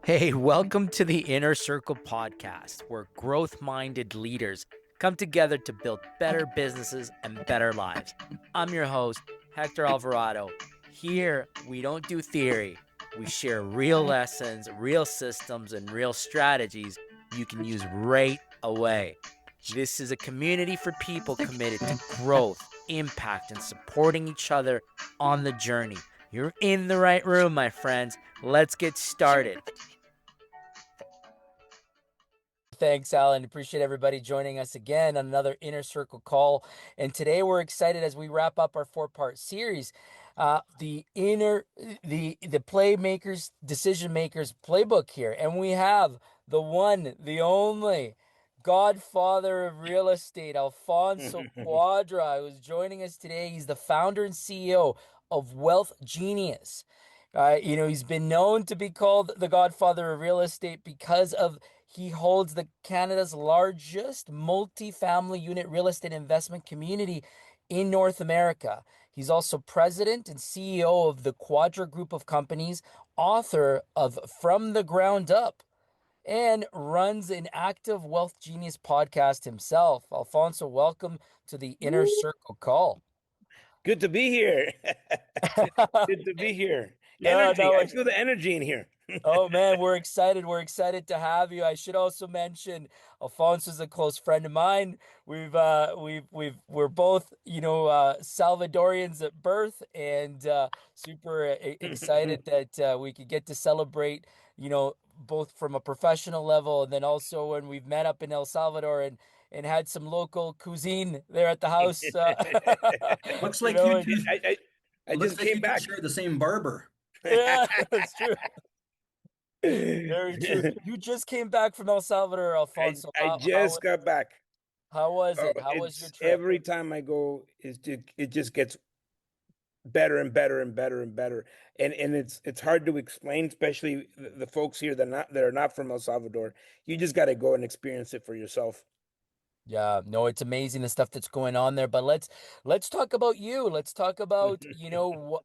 Hey, welcome to the Inner Circle podcast, where growth minded leaders come together to build better businesses and better lives. I'm your host, Hector Alvarado. Here, we don't do theory, we share real lessons, real systems, and real strategies you can use right away. This is a community for people committed to growth, impact, and supporting each other on the journey. You're in the right room, my friends. Let's get started. Thanks, Alan. Appreciate everybody joining us again on another Inner Circle call. And today we're excited as we wrap up our four-part series, the Playmakers, Decision Makers Playbook here. And we have the one, the only Godfather of real estate, Alfonso Cuadra, who's joining us today. He's the founder and CEO of WealthGenius. He's been known to be called the Godfather of real estate because of he holds the Canada's largest multifamily unit real estate investment community in North America. He's also president and CEO of the Quadra Group of Companies, author of From the Ground Up, and runs an active Wealth Genius podcast himself. Alfonso, welcome to the Inner Circle call. Good to be here. Good to be here. Yeah, Energy. no, I feel the energy in here. Oh man, we're excited. We're excited to have you. I should also mention Alfonso's a close friend of mine. We're both, Salvadorians at birth, and super excited that we could get to celebrate, both from a professional level, and then also when we've met up in El Salvador and had some local cuisine there at the house. Looks You like know, you and- two. I Looks just like came you back. two share the same barber. yeah, that's true. Very true. You just came back from El Salvador, Alfonso. I just got back. How was Oh, it? How was your it's trip? every time I go, it just gets better and better and better and better. And it's hard to explain, especially the folks here that are not from El Salvador. You just got to go and experience it for yourself. Yeah, no, it's amazing the stuff that's going on there. But let's talk about you. Let's talk about,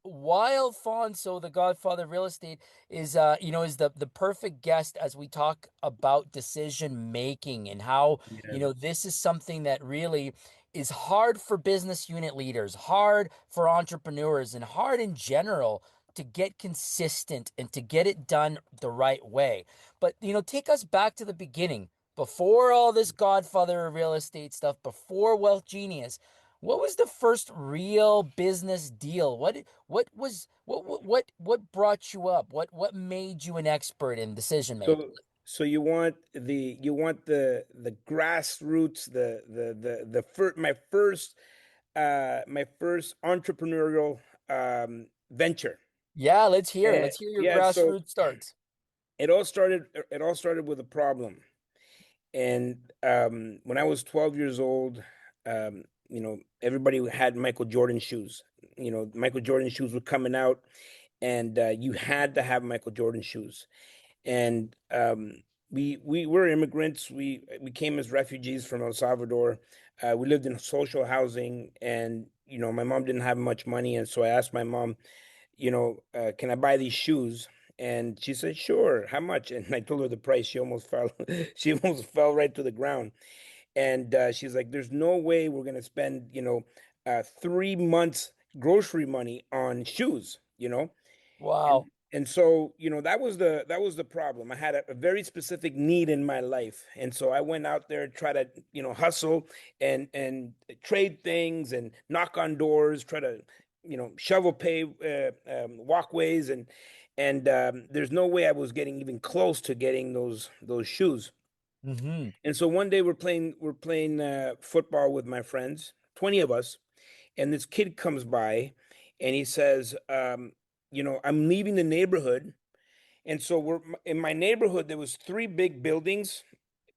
why Alfonso, the Godfather of real estate, is the perfect guest as we talk about decision making and how, Yeah. this is something that really is hard for business unit leaders, hard for entrepreneurs, and hard in general to get consistent and to get it done the right way. But, take us back to the beginning. Before all this Godfather of real estate stuff, before Wealth Genius, what was the first real business deal? What brought you up? What made you an expert in decision making? So you want the grassroots, my first entrepreneurial venture. Yeah, let's hear. And Let's hear your yeah, so grassroots starts. it all started with a problem. And when I was 12 years old, everybody had Michael Jordan shoes. Michael Jordan shoes were coming out, and you had to have Michael Jordan shoes. And we were immigrants. We came as refugees from El Salvador. We lived in social housing, and my mom didn't have much money, and so I asked my mom, can I buy these shoes? And she said, sure. How much? And I told her the price. She almost fell. She almost fell right to the ground. And she's like, "There's no way we're gonna spend, 3 months grocery money on shoes, And Wow. and so, that was the problem. I had a very specific need in my life, and so I went out there, try to, hustle and trade things and knock on doors, try to, shovel pay walkways, and there's no way I was getting even close to getting those shoes. Mm-hmm. And so one day we're playing football with my friends, 20 of us, and this kid comes by and he says, I'm leaving the neighborhood. And so we're in my neighborhood, there was three big buildings,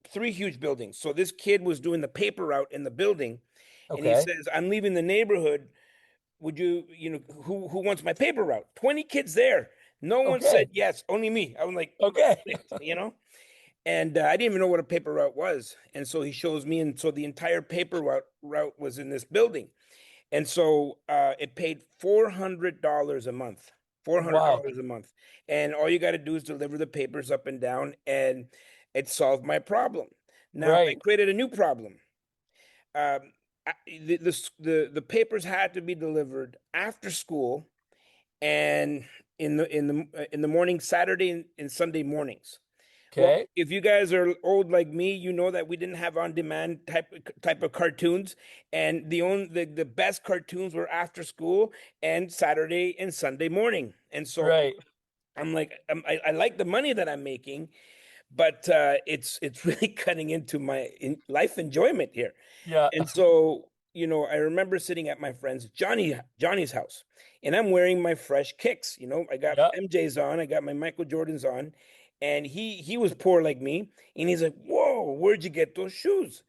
three huge buildings. So this kid was doing the paper route in the building, and he Okay. says, I'm leaving the neighborhood. Would you, who wants my paper route? 20 kids there. No one said Okay. yes, only me. I was like, Okay. And I didn't even know what a paper route was. And so he shows me, and so the entire paper route was in this building. And so it paid $400 a month Wow. $400 a month. And all you got to do is deliver the papers up and down, and it solved my problem. Now I Right. created a new problem. Um, the papers had to be delivered after school and in the morning, Saturday and Sunday mornings. Well, Okay. if you guys are old like me, you know that we didn't have on-demand type of cartoons, and the best cartoons were after school and Saturday and Sunday morning. And so Right. I'm like, I like the money that I'm making, but it's really cutting into my life enjoyment here. Yeah. And so, I remember sitting at my friend's Johnny's house, and I'm wearing my fresh kicks. I got Yeah. MJ's on, I got my Michael Jordans on, and he was poor like me, and he's like, "Whoa, where'd you get those shoes?"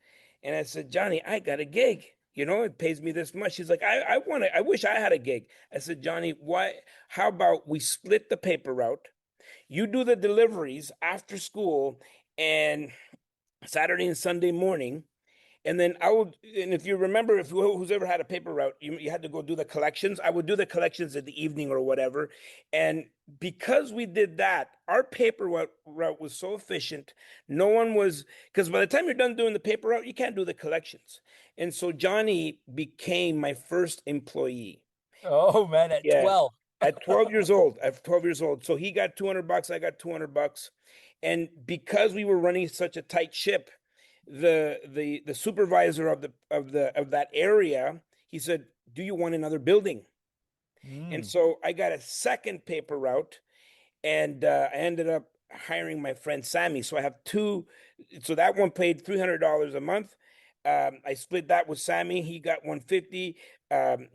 And I said, "Johnny, I got a gig. It pays me this much." He's like, I wish I had a gig." I said, "Johnny, why? How about we split the paper route? You do the deliveries after school and Saturday and Sunday morning." And then and if you remember, if who's ever had a paper route, you had to go do the collections. I would do the collections in the evening or whatever. And because we did that, our paper route was so efficient. No one was, because by the time you're done doing the paper route, you can't do the collections. And so Johnny became my first employee. Oh man, at Yeah. 12. At 12 years old, at 12 years old. So he got $200, I got $200. And because we were running such a tight ship, the supervisor of that area, he said, "Do you want another building?" And Mm. so I got a second paper route, and I ended up hiring my friend Sammy. So I have two. So that one paid $300 a month. I split that with Sammy. He got 150.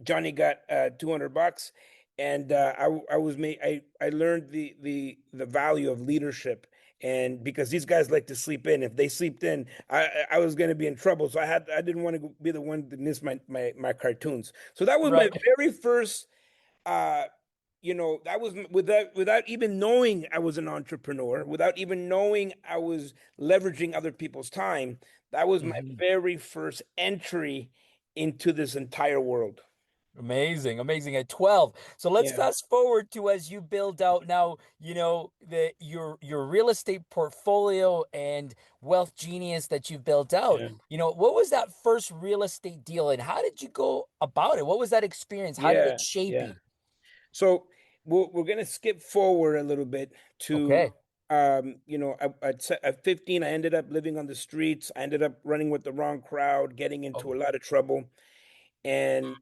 Johnny got $200, and I was made. I learned the value of leadership. And because these guys like to sleep in, if they slept in, I was going to be in trouble. So I didn't want to be the one to miss my cartoons. So that was my Right. very first uh that was without even knowing I was an entrepreneur, without even knowing I was leveraging other people's time. That was my Mhm. very first entry into this entire world. Amazing, amazing at 12. So let's Yeah, fast forward to as you build out now, your real estate portfolio and Wealth Genius that you've built out. yeah, What was that first real estate deal and how did you go about it? What was that experience? How did it yeah, shape yeah. you? So we're gonna skip forward a little bit to Okay. at 15 I ended up living on the streets. I ended up running with the wrong crowd, getting into a Oh, lot of trouble. And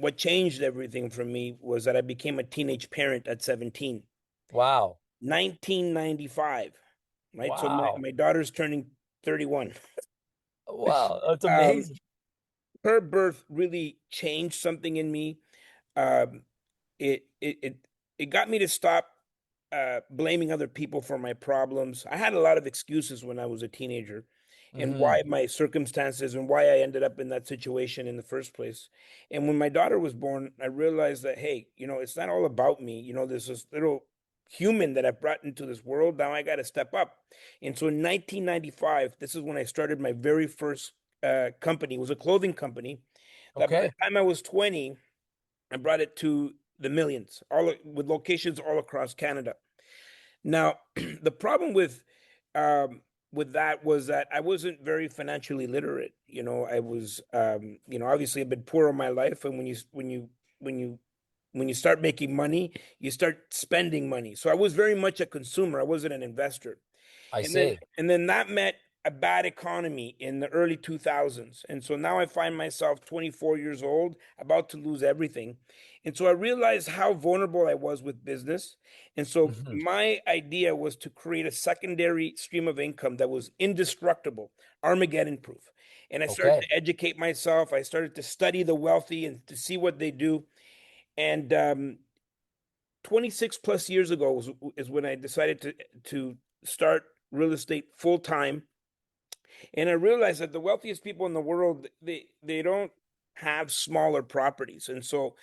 what changed everything for me was that I became a teenage parent at 17. wow. 1995, right? So Wow. my daughter's turning 31. Wow. That's Um, amazing. Her birth really changed something in me. Um, it it it it got me to stop blaming other people for my problems. I had a lot of excuses when I was a teenager, and Hmm. why my circumstances and why I ended up in that situation in the first place. And when my daughter was born, I realized that, hey, it's not all about me. There's this little human that I brought into this world. Now I got to step up. And so in 1995, this is when I started my very first company. It was a clothing company that by the Okay. time I was 20, I brought it to the millions, with locations all across Canada. Now, the problem with that was that I wasn't very financially literate. I was, obviously I've been poor all my life, and when you start making money, you start spending money. So I was very much a consumer. I wasn't an investor. I And then see. and then that met a bad economy in the early 2000s. And so now I find myself 24 years old, about to lose everything. And so I realized how vulnerable I was with business. And so Hmm. my idea was to create a secondary stream of income that was indestructible, Armageddon-proof. And I started Okay. to educate myself. I started to study the wealthy and to see what they do. And 26 plus years ago is when I decided to start real estate full time. And I realized that the wealthiest people in the world, they don't have smaller properties. And so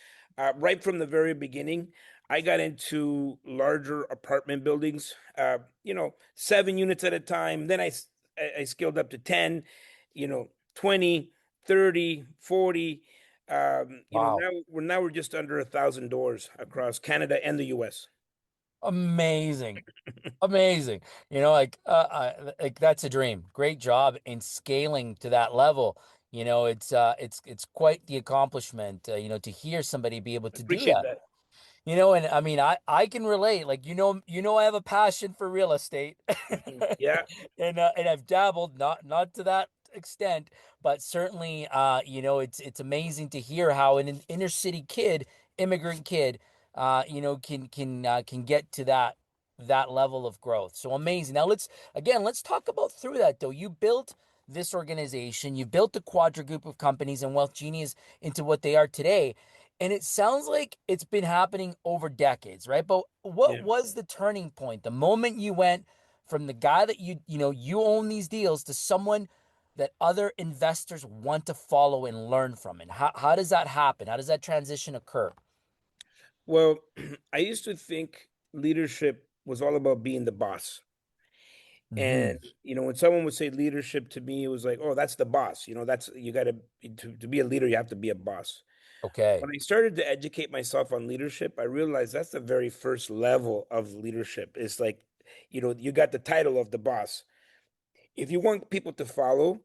right from the very beginning, I got into larger apartment buildings, 7 units at a time. Then I scaled up to 10, 20, 30, 40. Wow. Now we're just under 1,000 doors across Canada and the U.S. Amazing. Amazing. Like that's a dream. Great job in scaling to that level. It's quite the accomplishment, to hear somebody be able to do Appreciate that. that. And I mean, I can relate. Like, I have a passion for real estate, Yeah. and I've dabbled, not to that extent, but certainly, it's amazing to hear how an inner city kid, immigrant kid, can get to that level of growth. So amazing. Now let's talk about through that though. You built this organization, you built the Quadra Group of Companies and Wealth Genius into what they are today. And it sounds like it's been happening over decades, right? But what Yeah. was the turning point? The moment you went from the guy that you own these deals to someone that other investors want to follow and learn from. And how does that happen? How does that transition occur? Well, I used to think leadership was all about being the boss. Hmm. And when someone would say leadership to me, it was like, oh, that's the boss. That's you got to be a leader, you have to be a boss. Okay. When I started to educate myself on leadership, I realized that's the very first level of leadership. It's like, you got the title of the boss. If you want people to follow,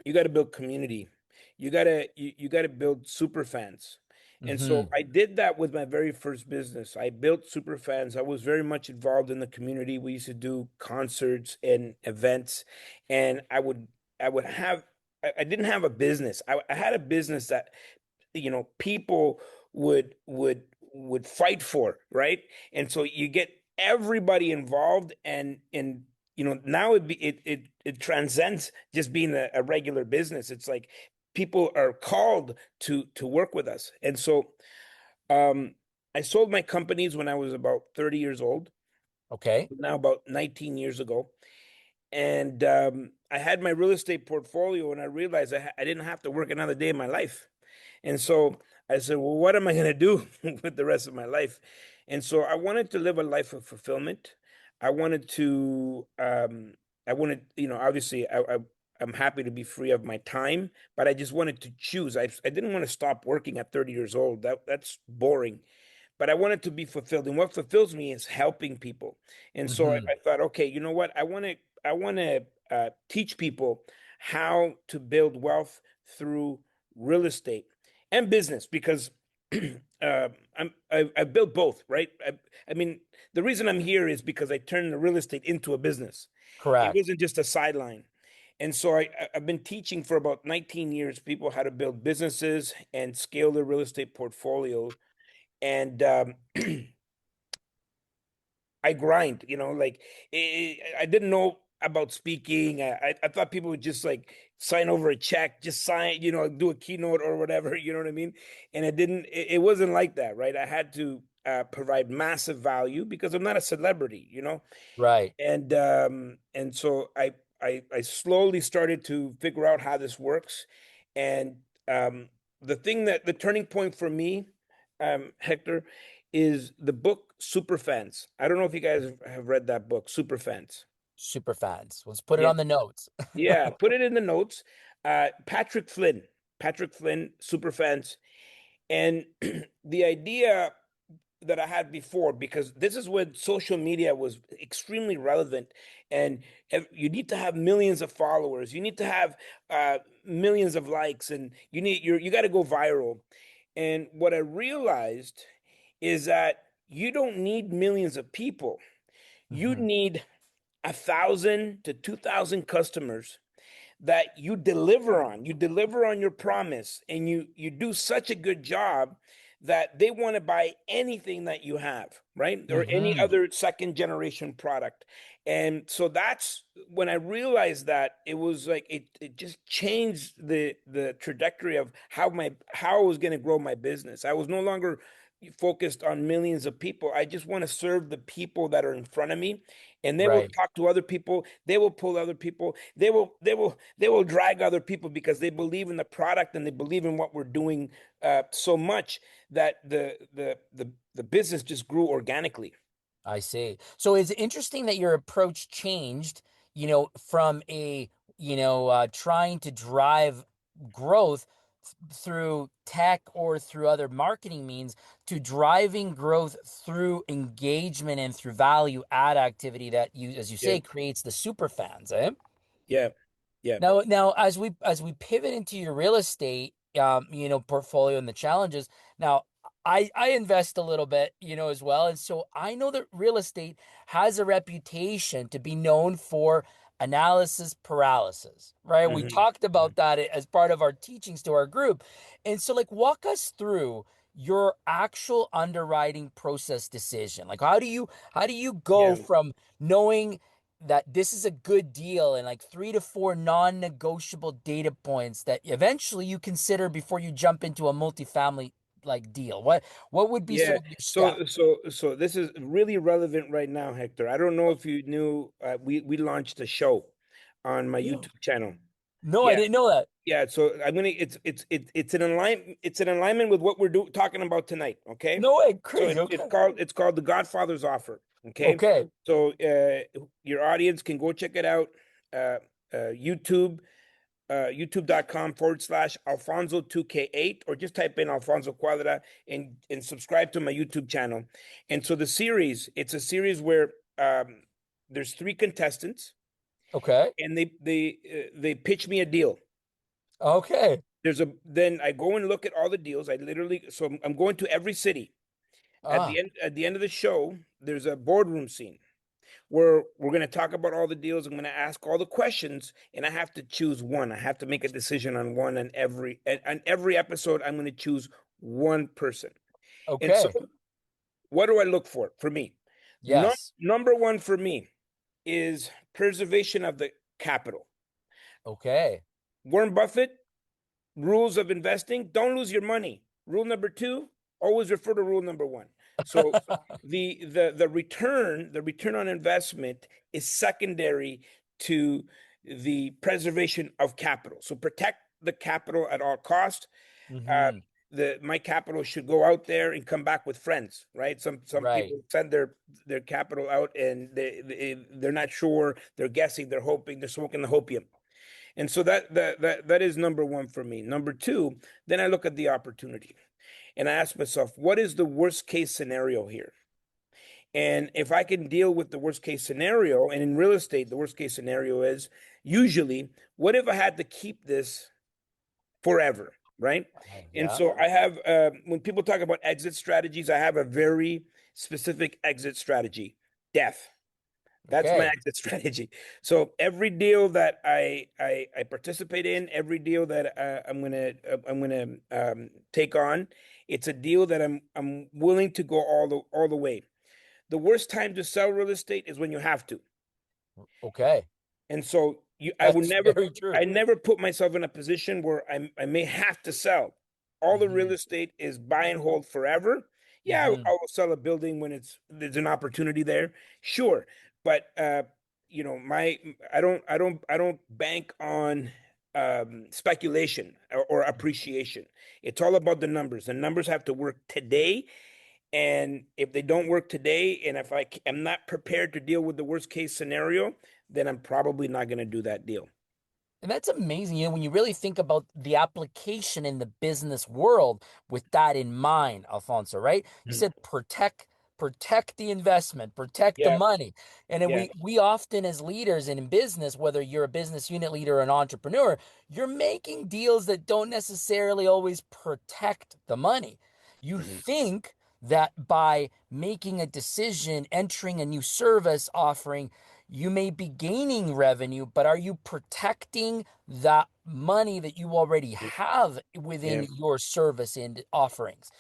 you got to build community. You got to build super fans. And so Hmm. I did that with my very first business. I built super fans. I was very much involved in the community. We used to do concerts and events, and I would have I didn't have a business. I had a business that people would fight for, right? And so you get everybody involved, and now it transcends just being a regular business. It's like people are called to work with us. And so I sold my companies when I was about 30 years old, Okay. now about 19 years ago. And I had my real estate portfolio, and I realized I didn't have to work another day in my life. And so I said, well, what am I going to do with the rest of my life? And so I wanted to live a life of fulfillment. I wanted to, obviously, I'm happy to be free of my time, but I just wanted to choose. I didn't want to stop working at 30 years old. That's boring. But I wanted to be fulfilled. And what fulfills me is helping people. And so I Hmm. thought, okay, you know what? I want to teach people how to build wealth through real estate and business because I built both, right? I mean, the reason I'm here is because I turned the real estate into a business. It Correct. wasn't just a sideline. And so I've been teaching for about 19 years people how to build businesses and scale their real estate portfolio. And I grind, like I didn't know about speaking. I thought people would just like sign over a check, just sign, do a keynote or whatever, you know what I mean? And it wasn't like that, right? I had to provide massive value because I'm not a celebrity, Right. and so I slowly started to figure out how this works. And um, the turning point for me, Hector, is the book Superfans. I don't know if you guys have read that book, Superfans. Super fans. Let's put it Yeah, on the notes. yeah. Put it in the notes. Patrick Flynn, Superfans, and the idea that I had before, because this is when social media was extremely relevant, and you need to have millions of followers, you need to have millions of likes, and you got to go viral. And what I realized is that you don't need millions of people. You Hmm. need 1,000 to 2,000 customers that you deliver on your promise, and you do such a good job that they want to buy anything that you have, right? Or any Hmm. other second generation product. And so that's when I realized that it was like it just changed the trajectory of how I was going to grow my business. I was no longer focused on millions of people. I just want to serve the people that are in front of me, and they will Right. talk to other people, they will pull other people, they will drag other people because they believe in the product and they believe in what we're doing so much that the business just grew organically. I see. So it's interesting that your approach changed, from trying to drive growth through tech or through other marketing means to driving growth through engagement and through value add activity that you, as you Yeah. say, creates the super fans, eh? Yeah. Yeah. Now, as we pivot into your real estate, portfolio and the challenges. Now, I invest a little bit, as well, and so I know that real estate has a reputation to be known for analysis paralysis, right? We Mhm. talked Mhm. about that as part of our teachings to our group, and so like walk us through your actual underwriting process decision. Like, how do you go Yeah. from knowing that this is a good deal and like 3 to 4 non-negotiable data points that eventually you consider before you jump into a multifamily like deal? What would be Yeah. some of your steps? So this is really relevant right now, Hector. I don't know if you knew, we launched a show on my No, YouTube channel. no, I Yeah. didn't know that. Yeah, so I'm gonna it's an alignment with what we're talking about tonight. Okay, No way, so crazy. Okay, it's called the Godfather's Offer. Okay, okay, so your audience can go check it out. Uh, YouTube, youtube.com/Alfonso2K8, or just type in Alfonso Cuadra and subscribe to my YouTube channel. And so it's a series where there's three contestants, okay, and they pitch me a deal. okay. Then I go and look at all the deals. I'm going to every city. Ah, At the end of the show, there's a boardroom scene where we're going to talk about all the deals. I'm going to ask all the questions, and I have to choose one. I have to make a decision on one, and on every episode I'm going to choose one person. And so okay. what do I look for me? Yes. Number one for me is preservation of the capital. Okay. Warren Buffett, rules of investing: don't lose your money. Rule number two: always refer to rule number one. So the return on investment is secondary to the preservation of capital. So protect the capital at all cost. uh, Mm-hmm. my capital should go out there and come back with friends, right? Some Right. people send their capital out, and they're not sure, they're guessing, they're hoping, they're smoking the hopium. And so that is number one for me. Number two, then I look at the opportunity and I ask myself, what is the worst case scenario here? And if I can deal with the worst case scenario, and in real estate, the worst case scenario is usually, what if I had to keep this forever, right? And Yeah. so I have, when people talk about exit strategies, I have a very specific exit strategy: death. That's my Okay. exit strategy. So every deal that I participate in, every deal that I'm gonna take on, it's a deal that I'm willing to go all the way. The worst time to sell real estate is when you have to. Okay. And so That's very true. I never put myself in a position where I may have to sell. All the real Mm-hmm. estate is buy and hold forever. Yeah, Mm-hmm. I will sell a building when there's an opportunity there. Sure. But my I don't bank on speculation or appreciation. It's all about the numbers. The numbers have to work today, and if they don't work today, and if I am not prepared to deal with the worst case scenario, then I'm probably not going to do that deal. And that's amazing, when you really think about the application in the business world with that in mind, Alfonso, right? You Mhm. said protect the investment, protect the Yeah, money. And then yeah, we often as leaders and in business, whether you're a business unit leader or an entrepreneur, you're making deals that don't necessarily always protect the money. You mhm, think that by making a decision, entering a new service offering, you may be gaining revenue, but are you protecting that money that you already mhm. have Yeah, within your service and offerings?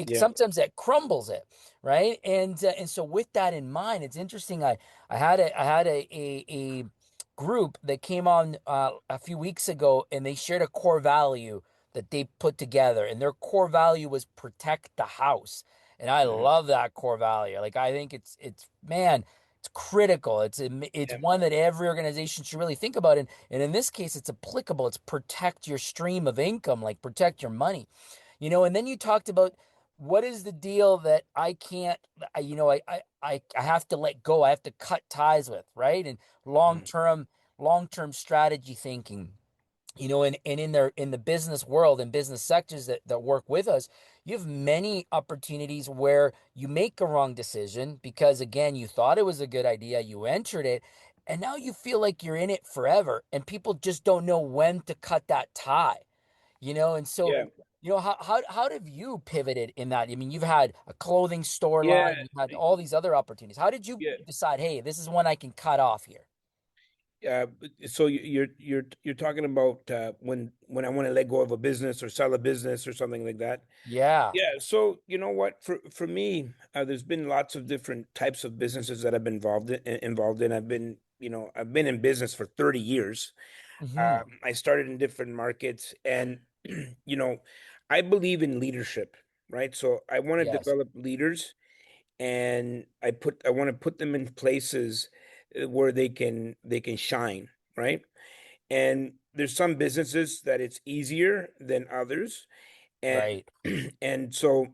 yeah, Sometimes that crumbles it, right? And so with that in mind, it's interesting. I had a group that came on a few weeks ago, and they shared a core value that they put together, and their core value was protect the house. And I mhm, love that core value. Like I think it's man, it's critical. It's yeah, one that every organization should really think about. And in this case, it's applicable. It's protect your stream of income, like protect your money. And then you talked about what is the deal that I can't, I have to let go. I have to cut ties with, right? And mhm, long term strategy thinking. and in the business world and business sectors that work with us, you have many opportunities where you make a wrong decision because again, you thought it was a good idea, you entered it, and now you feel like you're in it forever, and people just don't know when to cut that tie. And so, Yeah. how have you pivoted in that? I mean, you've had a clothing store Yeah. line, you've had all these other opportunities. How did you Yeah. decide, hey, this is one I can cut off here? So you're talking about when I want to let go of a business or sell a business or something like that. Yeah. Yeah. So you know what? For me, there's been lots of different types of businesses that I've been involved in. I've been in business for 30 years. Hmm. I started in different markets, and you know, I believe in leadership, right? So I want to Yes. develop leaders, and I want to put them in places where they can shine, right? And there's some businesses that it's easier than others, and Right. and so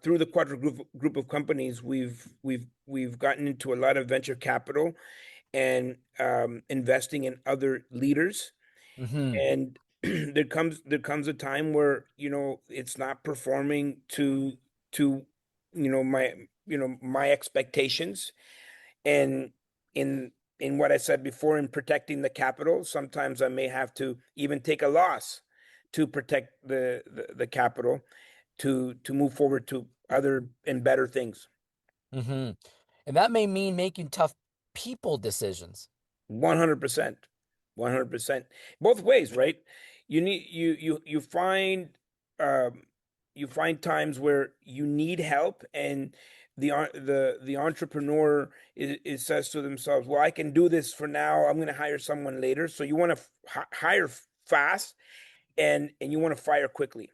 through the Quadra Group of Companies, we've gotten into a lot of venture capital and investing in other leaders. Hmm. And there comes a time where it's not performing to my expectations. And in what I said before, in protecting the capital, sometimes I may have to even take a loss to protect the capital, to move forward to other and better things. Hmm. And that may mean making tough people decisions. 100%. 100%. Both ways, right? You need you find um you find times where you need help, and the entrepreneur says to themselves, well, I can do this for now. I'm going to hire someone later. So you want to hire fast, and you want to fire quickly.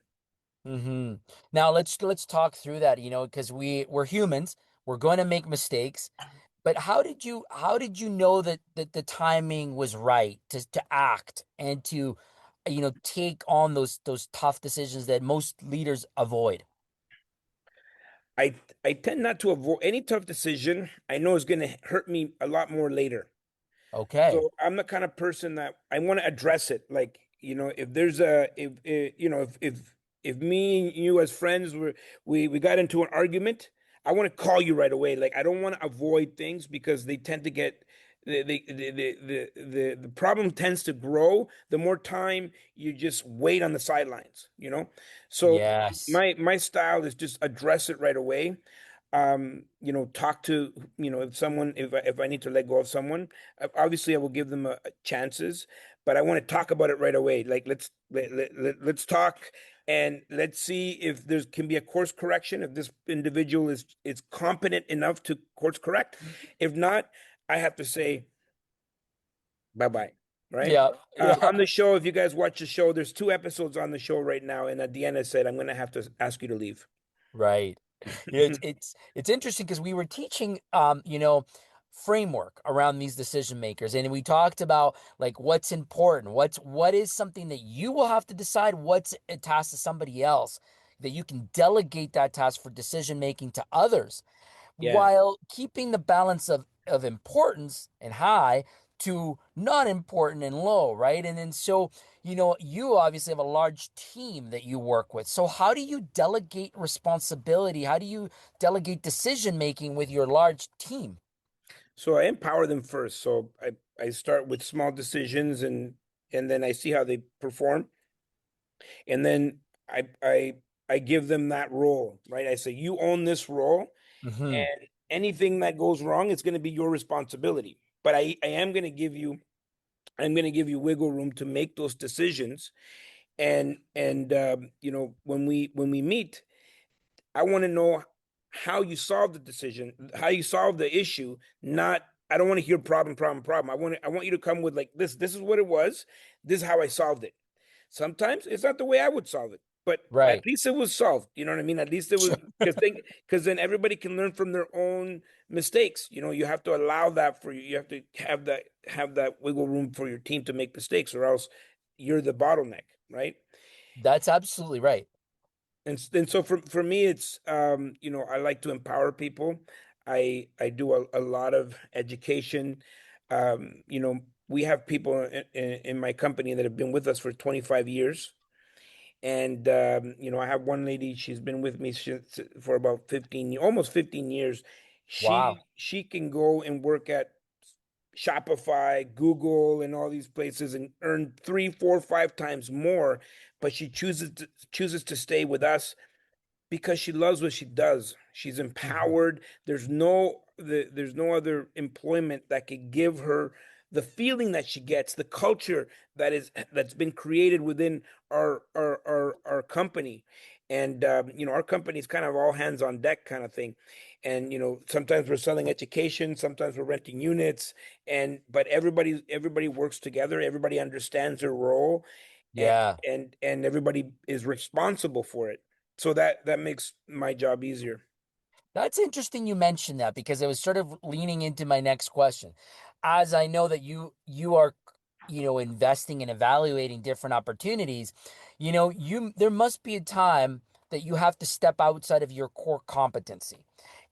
Hmm. Now let's talk through that, because we're humans. We're going to make mistakes. But how did you know that the timing was right to act and to take on those tough decisions that most leaders avoid? I I tend not to avoid any tough decision I know is going to hurt me a lot more later. Okay. So I'm the kind of person that I want to address it. Like, if there's a, if me and you as friends we got into an argument, I want to call you right away. Like, I don't want to avoid things because they tend to get the problem tends to grow the more time you just wait on the sidelines. So Yes. my style is just address it right away. Talk to, if I need to let go of someone, obviously I will give them chances, but I want to talk about it right away. Like, let's talk, and let's see if there can be a course correction, if this individual is competent enough to course correct. If not, I have to say bye bye. Right. Yeah. Yeah. On the show, if you guys watch the show, there's 2 episodes on the show right now, and at the end I said I'm going to have to ask you to leave. Right. It's interesting because we were teaching framework around these decision makers, and we talked about like what's important, what is something that you will have to decide, what's a task to somebody else that you can delegate that task for decision making to others Yeah. while keeping the balance of importance and high to not important and low, right? And then so, you obviously have a large team that you work with. So how do you delegate responsibility? How do you delegate decision making with your large team? So I empower them first. So I start with small decisions, and then I see how they perform. And then I give them that role, right? I say, you own this role, Hmm. and anything that goes wrong, it's going to be your responsibility. But I am going to give you I'm going to give you wiggle room to make those decisions. And when we meet, I want to know how you solve the decision, how you solve the issue. Not, I don't want to hear problem, problem, problem. I want you to come with like this. This is what it was. This is how I solved it. Sometimes it's not the way I would solve it, but at Right. least it was solved. You know what I mean? At least it was, because then everybody can learn from their own mistakes. You have to allow that for you. You have to have that wiggle room for your team to make mistakes, or else you're the bottleneck, right? That's absolutely right. And so for me, it's I like to empower people. I do a lot of education. we have people in my company that have been with us for 25 years. And I have one lady, she's been with me for about 15, almost 15 years. Wow. She can go and work at Shopify, Google, and all these places and earn three, four, five times more, but she chooses to stay with us because she loves what she does. She's Mhm. empowered. There's no other employment that could give her the feeling that she gets, the culture that's been created within our company. And our company is kind of all hands on deck kind of thing. And sometimes we're selling education, sometimes we're renting units, and but everybody works together. Everybody understands their role, and Yeah. and everybody is responsible for it. So that makes my job easier. That's interesting you mentioned that because it was sort of leaning into my next question. As I know that you are, investing and evaluating different opportunities, there must be a time that you have to step outside of your core competency.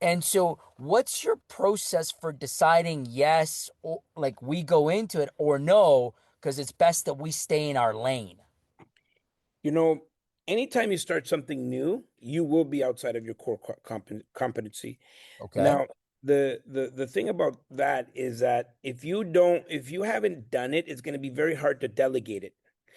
And so what's your process for deciding yes, or like we go into it, or no, because it's best that we stay in our lane? You know, Anytime you start something new, you will be outside of your core competency. Okay. Now, the thing about that is that if you haven't done it, it's going to be very hard to delegate it.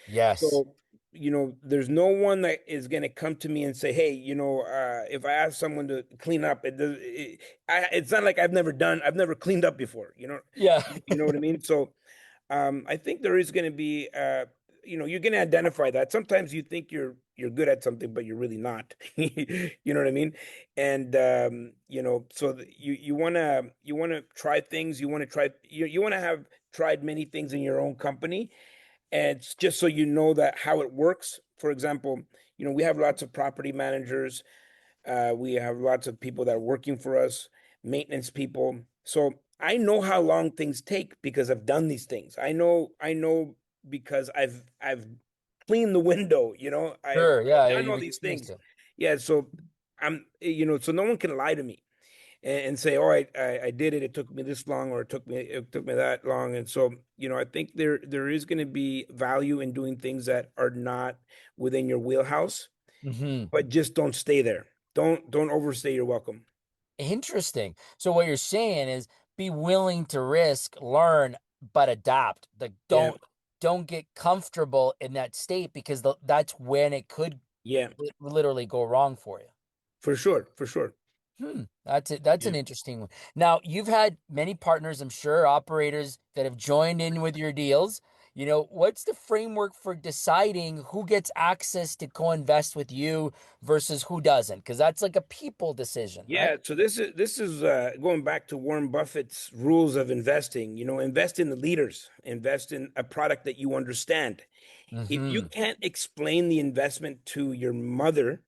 Yes. So, there's no one that is going to come to me and say, "Hey, if I ask someone to clean up, it's not like I've never cleaned up before. Yeah. You know what I mean? So, I think there is going to be, you're going to identify that. Sometimes you think you're good at something, but you're really not. You know what I mean? And so you wanna try things. You wanna have tried many things in your own company, and it's just so you know that how it works. For example, we have lots of property managers, we have lots of people that are working for us, maintenance people. So I know how long things take because I've done these things. I know because I've cleaned the window, Sure. I've Yeah. done You've all these experienced things. it. Yeah, so so no one can lie to me and say, "Oh, I did it. It took me this long, or it took me that long." And so, I think there is going to be value in doing things that are not within your wheelhouse, Hmm. but just don't stay there. Don't overstay your welcome. Interesting. So what you're saying is be willing to risk, learn, but adapt. Like Yeah, don't get comfortable in that state because that's when it could yeah, literally go wrong for you. for sure, for sure. That's it. That's Yeah, an interesting one. Now, you've had many partners, I'm sure, operators that have joined in with your deals. What's the framework for deciding who gets access to co-invest with you versus who doesn't? Because that's like a people decision, right? yeah. So this is going back to Warren Buffett's rules of investing. Invest in the leaders. Invest in a product that you understand. If you Mm-hmm. can't explain the investment to your mother,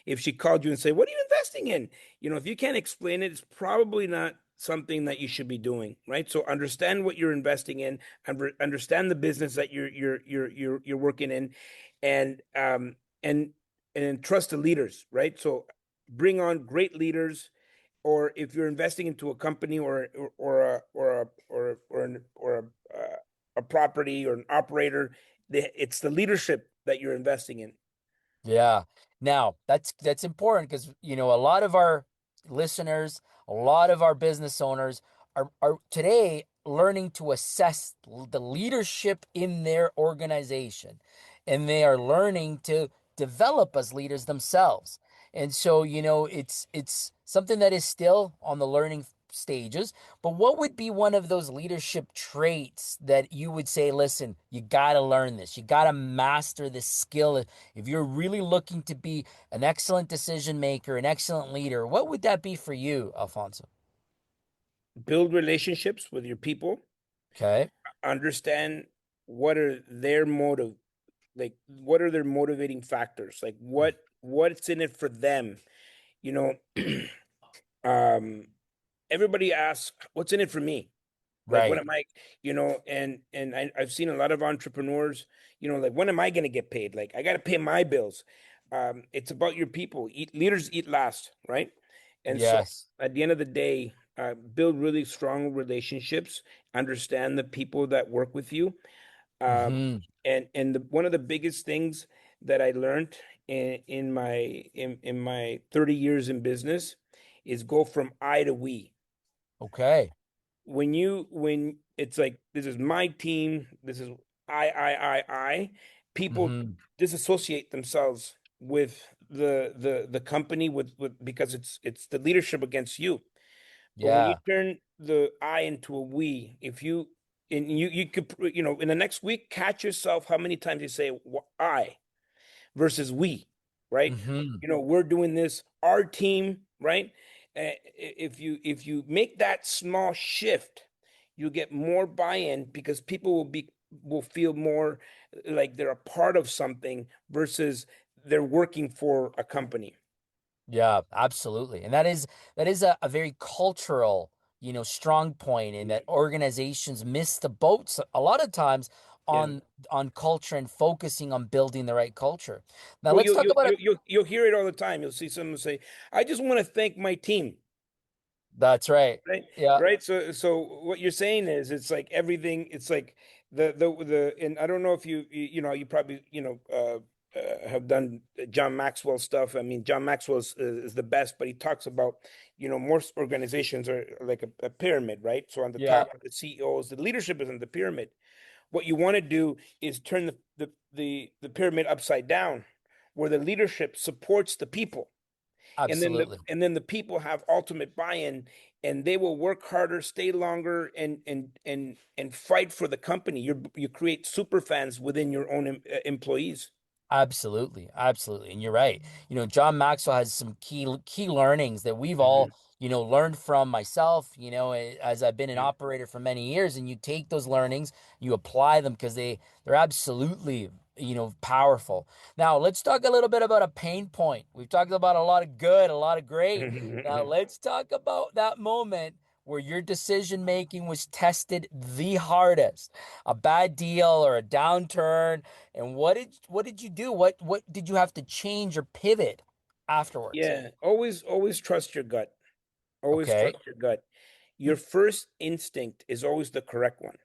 if she called you and say, "What are you investing in?" If you can't explain it, it's probably not something that you should be doing, right? So understand what you're investing in, and understand the business that you're working in, and and and trust the leaders, right? So bring on great leaders, or if you're investing into a company or a property or an operator, it's the leadership that you're investing in. Yeah. Now, that's important because a lot of our listeners, a lot of our business owners are today learning to assess the leadership in their organization, and they are learning to develop as leaders themselves. And so, it's something that is still on the learning stages, but what would be one of those leadership traits that you would say, listen, you got to learn this. You got to master this skill if you're really looking to be an excellent decision maker, an excellent leader? What would that be for you, Alfonso? Build relationships with your people, Okay. understand what are their motive, like what are their motivating factors, like what's in it for them. you know um Everybody asks, what's in it for me? Like, when Right. am I, I've seen a lot of entrepreneurs, like, when am I going to get paid? Like, I got to pay my bills. It's about your people. Leaders eat last, right? And so Yes. at the end of the day, build really strong relationships, understand the people that work with you. Um, Mm-hmm. and one of the biggest things that I learned in my 30 years in business is go from I to we. Okay. When it's like this is my team, this is I, people Mm-hmm. disassociate themselves with the company with because it's the leadership against you. But when you Yeah. turn the I into a we, if you and you could in the next week catch yourself how many times you say I versus we, right? Mm-hmm. We're doing this, our team, right? If you make that small shift, you get more buy-in because people will feel more like they're a part of something versus they're working for a company. Yeah, absolutely. And that is a very cultural, strong point in that organizations miss the boats a lot of times Yeah. on culture and focusing on building the right culture. Now Well, let's you talk you about you it. you'll hear it all the time. You'll see someone say, "I just want to thank my team." That's right. Right, Yeah. right. So what you're saying is it's like everything. It's like and I don't know if you probably have done John Maxwell stuff. I mean, John Maxwell is the best, but he talks about most organizations are like a pyramid, right? So on the Yeah. top are the CEOs, the leadership is in the pyramid. What you want to do is turn the pyramid upside down, where the leadership supports the people, and then Absolutely. the people have ultimate buy-in, and they will work harder, stay longer, and fight for the company. You create super fans within your own employees. Absolutely, absolutely, and you're right. John Maxwell has some key learnings that we've all, Mhm. learned from myself. As I've been an Yeah. operator for many years, and you take those learnings, you apply them because they're absolutely, powerful. Now let's talk a little bit about a pain point. We've talked about a lot of good, a lot of great. Now let's talk about that moment where your decision making was tested the hardest, a bad deal or a downturn, and what did you do? What did you have to change or pivot afterwards? Yeah, always trust your gut. Always Okay. trust your gut. Your first instinct is always the correct one.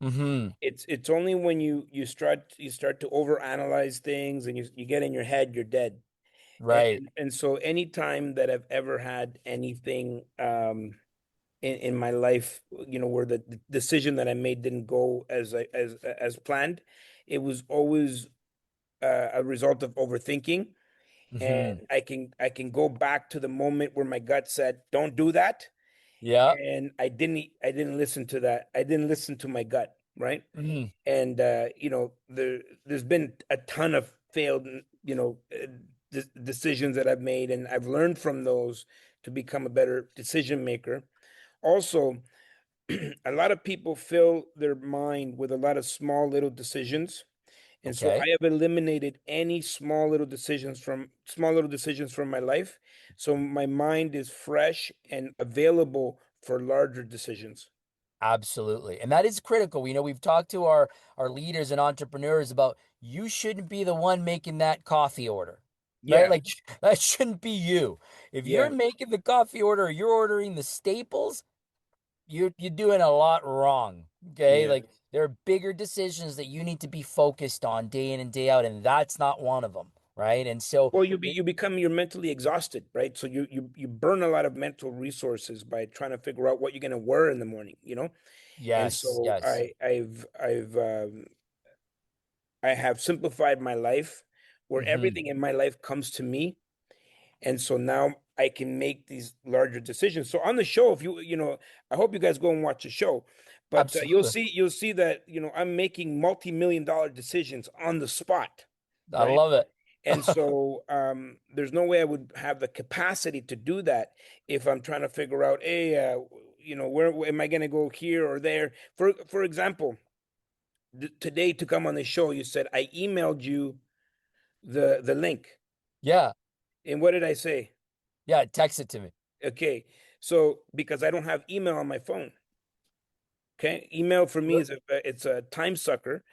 Mm-hmm. It's only when you start to overanalyze things and you get in your head, you're dead. And, Right. and so anytime that I've ever had anything in my life, where the decision that I made didn't go as planned, it was always a result of overthinking. And Mm-hmm. I can go back to the moment where my gut said, "Don't do that," Yeah. and I didn't listen to that. I didn't listen to my gut, right? Mm-hmm. And there's been a ton of failed decisions that I've made, and I've learned from those to become a better decision maker. Also, a lot of people fill their mind with a lot of small little decisions, and so Okay. I have eliminated any small little decisions from my life, so my mind is fresh and available for larger decisions. Absolutely. And that is critical. We've talked to our leaders and entrepreneurs about you shouldn't be the one making that coffee order. Right? Yeah, Like that shouldn't be you. If you're yeah, making the coffee order or you're ordering the staples, you're doing a lot wrong. Okay? yeah. Like there are bigger decisions that you need to be focused on day in and day out, and that's not one of them, right? And so Well, you're mentally exhausted, right? So you burn a lot of mental resources by trying to figure out what you're going to wear in the morning. And yes, so yes. I have simplified my life, where Hmm. everything in my life comes to me, and so now I can make these larger decisions. So on the show, if I hope you guys go and watch the show, but Absolutely. you'll see that I'm making multi-million-dollar decisions on the spot, I right? love it. And so there's no way I would have the capacity to do that if I'm trying to figure out, hey, where am I going to go here or there? For example, today to come on the show, you said I emailed you the link, Yeah. and what did I say? Yeah, text it to me. Okay, so because I don't have email on my phone, okay, email for me is it's a time sucker,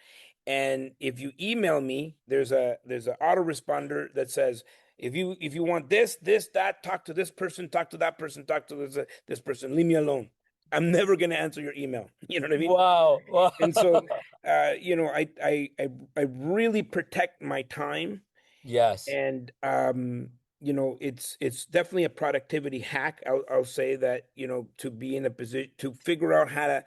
and if you email me, there's a autoresponder that says if you want this, that, talk to this person, talk to that person, talk to this person. Leave me alone. I'm never going to answer your email. You know what I mean? Wow. Wow. And so, I really protect my time. Yes. And it's definitely a productivity hack. I'll say that, to be in a position to figure out how to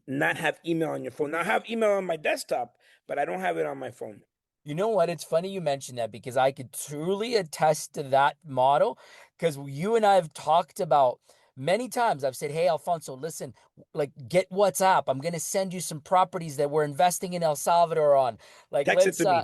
not have email on your phone. Now I have email on my desktop, but I don't have it on my phone. You know what? It's funny you mentioned that because I could truly attest to that model because you and I have talked about many times. I've said, hey, Alfonso, listen, like get WhatsApp. I'm going to send you some properties that we're investing in El Salvador on. Like, Text it let's, to me.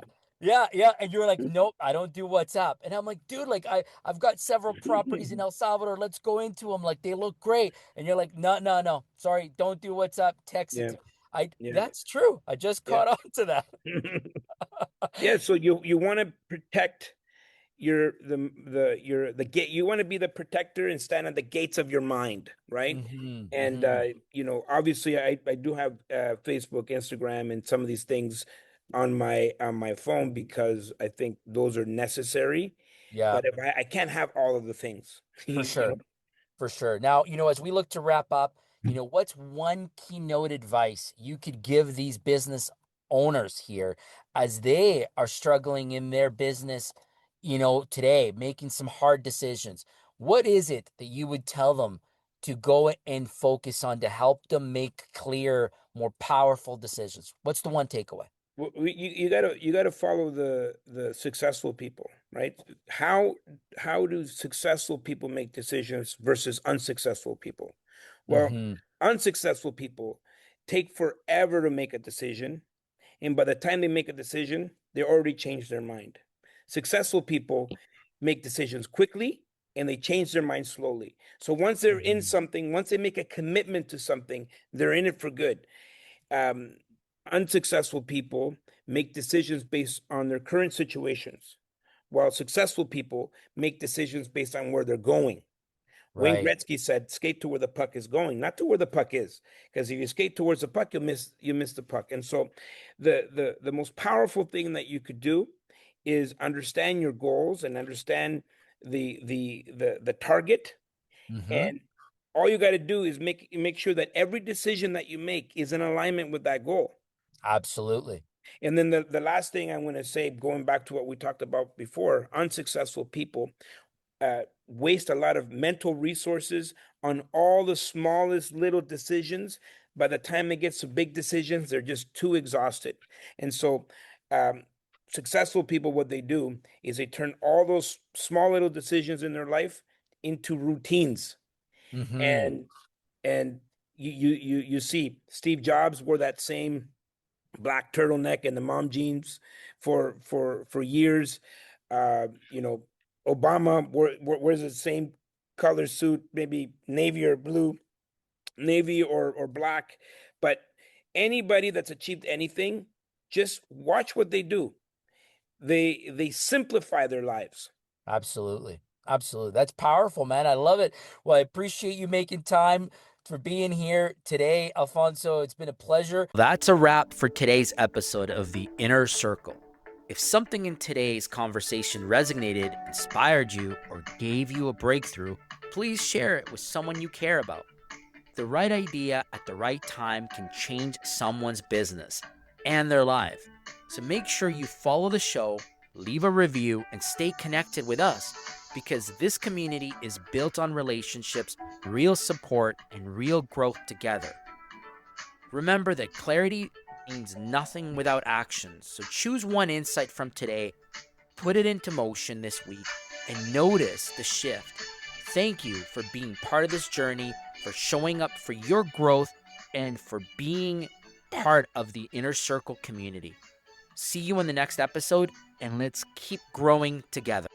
yeah, yeah. And you're like, nope, I don't do WhatsApp. And I'm like, dude, like I've got several properties in El Salvador. Let's go into them. Like they look great. And you're like, no, no, no. Sorry, don't do WhatsApp. Text it Yeah, to me. I yeah, That's true. I just yeah. caught on to that. Yeah, so you want to protect the gate. You want to be the protector and stand at the gates of your mind, right? And obviously I do have Facebook, Instagram, and some of these things on my phone because I think those are necessary. Yeah, But if I can't have all of the things, for you sure. know. For sure. Now, as we look to wrap up, what's one keynote advice you could give these business owners here as they are struggling in their business, today, making some hard decisions? What is it that you would tell them to go and focus on to help them make clear, more powerful decisions? What's the one takeaway? Well, you gotta follow the successful people, right? How do successful people make decisions versus unsuccessful people? Well, Mm-hmm. unsuccessful people take forever to make a decision, and by the time they make a decision, they already changed their mind. Successful people make decisions quickly and they change their mind slowly. So once they're in Mm-hmm. something, once they make a commitment to something, they're in it for good. um, Unsuccessful people make decisions based on their current situations, while successful people make decisions based on where they're going. Wayne Right. Gretzky said, "Skate to where the puck is going, not to where the puck is, because if you skate towards the puck, you miss the puck." And so, the most powerful thing that you could do is understand your goals and understand the target, Mm-hmm. and all you got to do is make sure that every decision that you make is in alignment with that goal. Absolutely. And then the last thing I want to say, going back to what we talked about before, unsuccessful people waste a lot of mental resources on all the smallest little decisions. By the time it gets to big decisions, they're just too exhausted. And so, um, successful people, what they do is they turn all those small little decisions in their life into routines. Mm-hmm. And you see Steve Jobs wore that same black turtleneck and the mom jeans for years. You know, Obama wears the same color suit, maybe navy or blue, navy or black. But anybody that's achieved anything, just watch what they do. They simplify their lives. Absolutely. Absolutely. That's powerful, man. I love it. Well, I appreciate you making time for being here today, Alfonso. It's been a pleasure. That's a wrap for today's episode of The Inner Circle. If something in today's conversation resonated, inspired you, or gave you a breakthrough, please share it with someone you care about. The right idea at the right time can change someone's business and their life. So make sure you follow the show, leave a review, and stay connected with us because this community is built on relationships, real support, and real growth together. Remember that clarity means nothing without action. So choose one insight from today, put it into motion this week, and notice the shift. Thank you for being part of this journey, for showing up for your growth, and for being part of the Inner Circle community. See you in the next episode, and let's keep growing together.